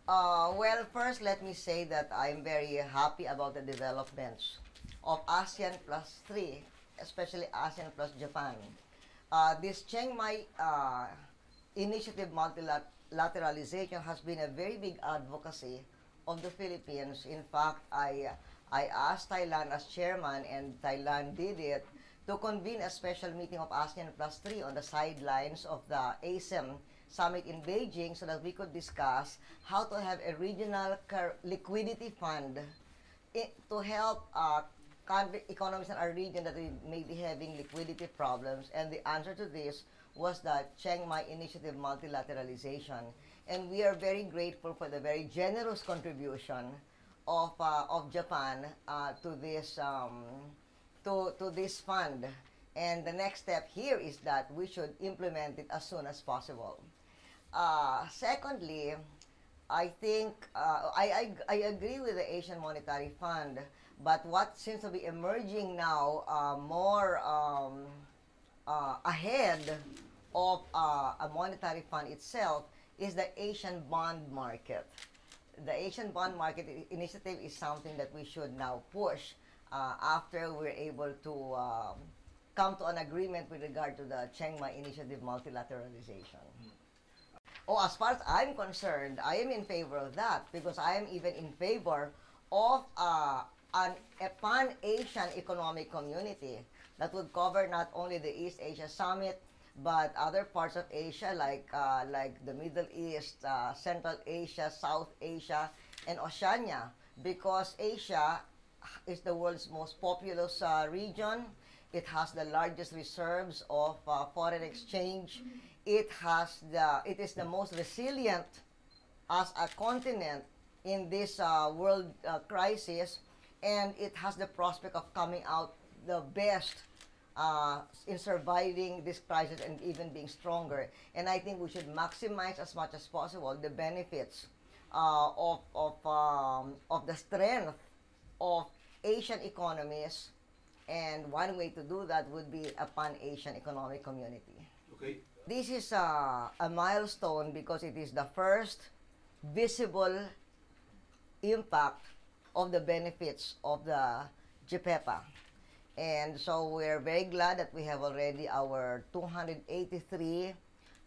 Well, first, let me say that I'm very happy about the developments of ASEAN plus 3, especially ASEAN plus Japan. This Chiang Mai initiative multilateralization has been a very big advocacy of the Philippines. In fact, I asked Thailand as chairman, and Thailand did it, to convene a special meeting of ASEAN plus 3 on the sidelines of the ASEM summit in Beijing so that we could discuss how to have a regional liquidity fund to help economies in our region that may be having liquidity problems. And the answer to this was the Chiang Mai Initiative multilateralization. And we are very grateful for the very generous contribution of Japan to this to this fund. And the next step here is that we should implement it as soon as possible. Secondly, I think I agree with the Asian Monetary Fund, but what seems to be emerging now more ahead of a monetary fund itself is the Asian bond market. The Asian bond market initiative is something that we should now push after we're able to come to an agreement with regard to the Chiang Mai Initiative multilateralization. Oh, as far as I'm concerned, I am in favor of that because I am even in favor of a pan-Asian economic community that would cover not only the East Asia Summit, but other parts of Asia like the Middle East, Central Asia, South Asia, and Oceania, because Asia is the world's most populous region. It has the largest reserves of foreign exchange. It is the most resilient as a continent in this world crisis, and it has the prospect of coming out the best in surviving this crisis and even being stronger. And I think we should maximize as much as possible the benefits of the strength of Asian economies, and one way to do that would be a pan-Asian economic community. Okay. This is a milestone because it is the first visible impact of the benefits of the JPEPA. And so we're very glad that we have already our 283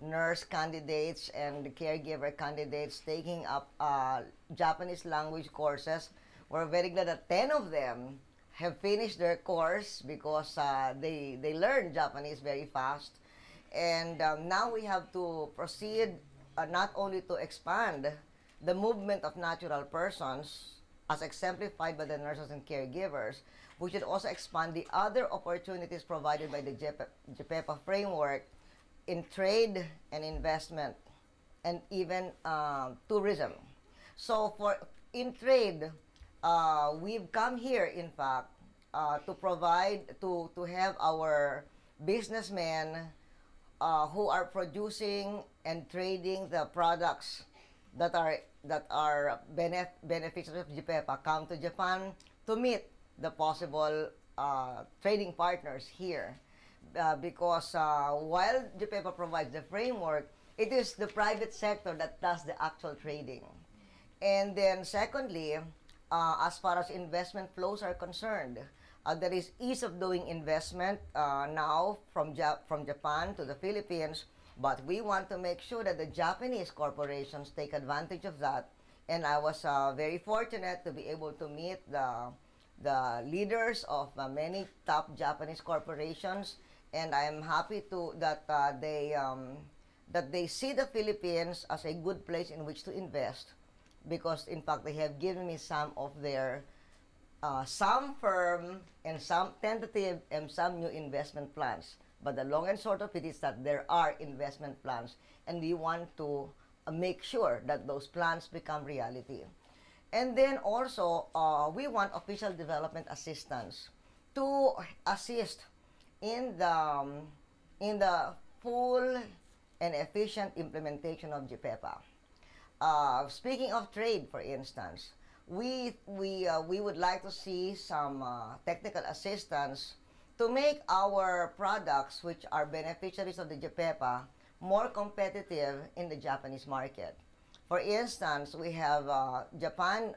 nurse candidates and caregiver candidates taking up Japanese language courses. We're very glad that 10 of them have finished their course because they learn Japanese very fast. And now we have to proceed not only to expand the movement of natural persons as exemplified by the nurses and caregivers, we should also expand the other opportunities provided by the JPEPA framework in trade and investment and even tourism. So in trade, we've come here, in fact, to provide, to have our businessmen who are producing and trading the products that are beneficiaries of JPEPA come to Japan to meet the possible trading partners here. Because while JPEPA provides the framework, it is the private sector that does the actual trading. And then secondly, as far as investment flows are concerned, there is ease of doing investment now from Japan to the Philippines, but we want to make sure that the Japanese corporations take advantage of that. And I was very fortunate to be able to meet the leaders of many top Japanese corporations, and I am happy that they see the Philippines as a good place in which to invest, because in fact they have given me some of their some firm and some tentative and some new investment plans. But the long and short of it is that there are investment plans, and we want to make sure that those plans become reality. And then also, we want official development assistance to assist in the full and efficient implementation of JPEPA. Speaking of trade, for instance, we would like to see some technical assistance to make our products, which are beneficiaries of the JPEPA, more competitive in the Japanese market. For instance, we have Japan.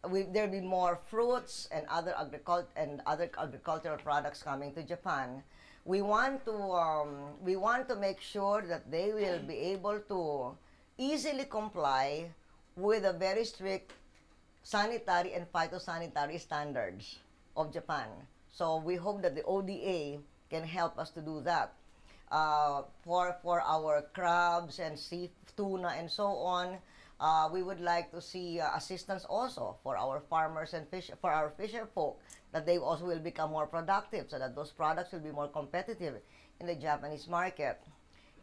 There'll be more fruits and other agricultural products coming to Japan. We want to make sure that they will be able to easily comply with the very strict sanitary and phytosanitary standards of Japan. So we hope that the ODA can help us to do that. For our crabs and sea tuna and so on, we would like to see assistance also for our farmers and for our fisher folk, that they also will become more productive so that those products will be more competitive in the Japanese market.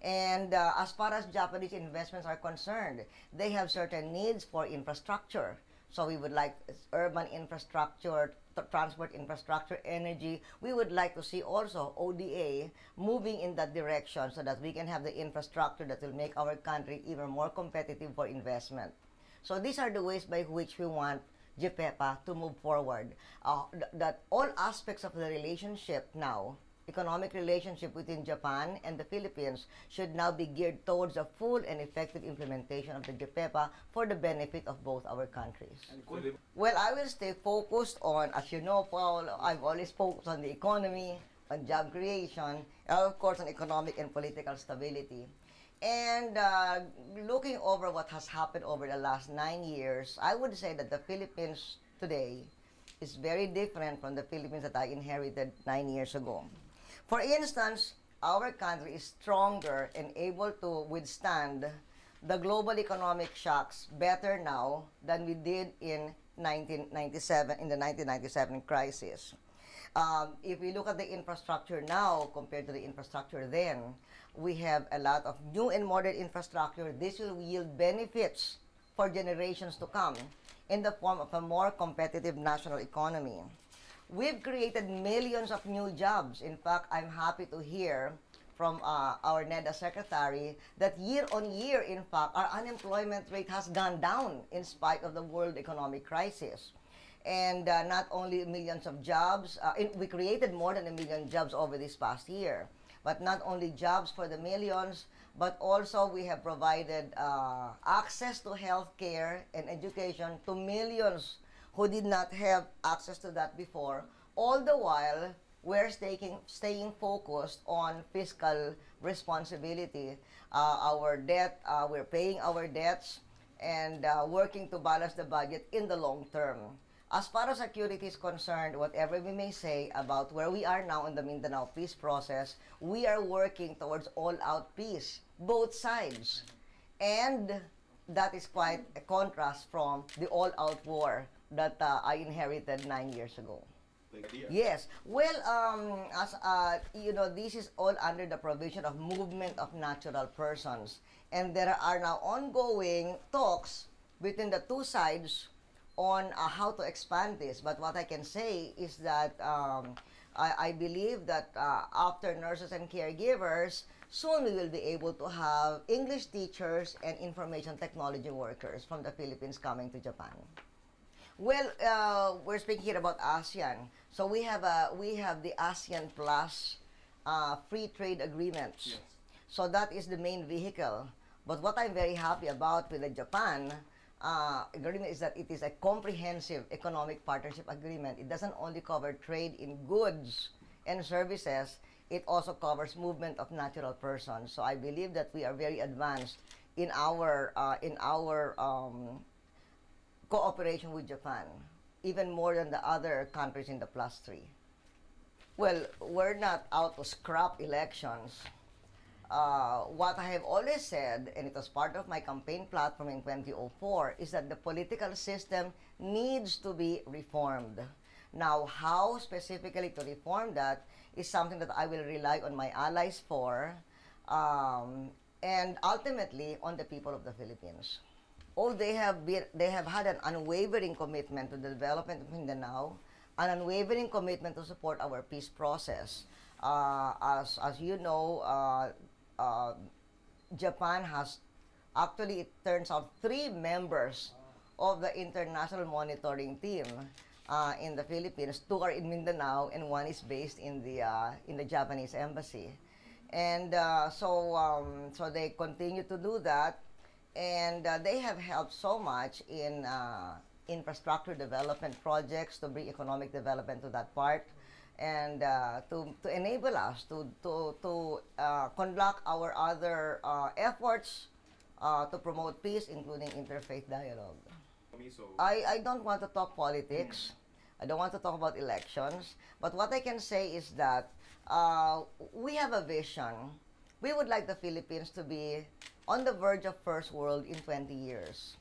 And as far as Japanese investments are concerned, they have certain needs for infrastructure. So we would like urban infrastructure, transport infrastructure, energy. We would like to see also ODA moving in that direction so that we can have the infrastructure that will make our country even more competitive for investment. So these are the ways by which we want JPEPA to move forward. That all aspects of the relationship now, economic relationship between Japan and the Philippines, should now be geared towards a full and effective implementation of the JPEPA for the benefit of both our countries. Well, I will stay focused on, as you know, Paul, I've always focused on the economy, on job creation, and of course on economic and political stability. And looking over what has happened over the last 9 years, I would say that the Philippines today is very different from the Philippines that I inherited 9 years ago. For instance, our country is stronger and able to withstand the global economic shocks better now than we did in 1997, in the 1997 crisis. If we look at the infrastructure now compared to the infrastructure then, we have a lot of new and modern infrastructure. This will yield benefits for generations to come in the form of a more competitive national economy. We've created millions of new jobs. In fact, I'm happy to hear from our NEDA secretary that year on year, in fact, our unemployment rate has gone down in spite of the world economic crisis. And not only millions of jobs, we created more than 1 million jobs over this past year. But not only jobs for the millions, but also we have provided access to health care and education to millions who did not have access to that before. All the while, we're staying focused on fiscal responsibility. Our debt, we're paying our debts and working to balance the budget in the long term. As far as security is concerned, whatever we may say about where we are now in the Mindanao peace process, we are working towards all-out peace, both sides. And that is quite a contrast from the all-out war that I inherited 9 years ago. Yes. Well, as you know, this is all under the provision of movement of natural persons. And there are now ongoing talks between the two sides on how to expand this. But what I can say is that I believe that after nurses and caregivers, soon we will be able to have English teachers and information technology workers from the Philippines coming to Japan. Well, we're speaking here about ASEAN. So we have the ASEAN Plus free trade agreements. Yes. So that is the main vehicle. But what I'm very happy about with the Japan agreement is that it is a comprehensive economic partnership agreement. It doesn't only cover trade in goods and services, it also covers movement of natural persons. So I believe that we are very advanced in our cooperation with Japan, even more than the other countries in the +3. Well, we're not out to scrap elections. What I have always said, and it was part of my campaign platform in 2004, is that the political system needs to be reformed. Now, how specifically to reform that is something that I will rely on my allies for, and ultimately on the people of the Philippines. Oh, they have had an unwavering commitment to the development of Mindanao, an unwavering commitment to support our peace process. As you know, Japan has actually, it turns out, 3 members of the international monitoring team in the Philippines. 2 are in Mindanao and 1 is based in the Japanese embassy. And so they continue to do that. And they have helped so much in infrastructure development projects to bring economic development to that part, and to enable us to conduct our other efforts to promote peace, including interfaith dialogue. I don't want to talk politics. I don't want to talk about elections. But what I can say is that we have a vision. We would like the Philippines to be on the verge of first world in 20 years.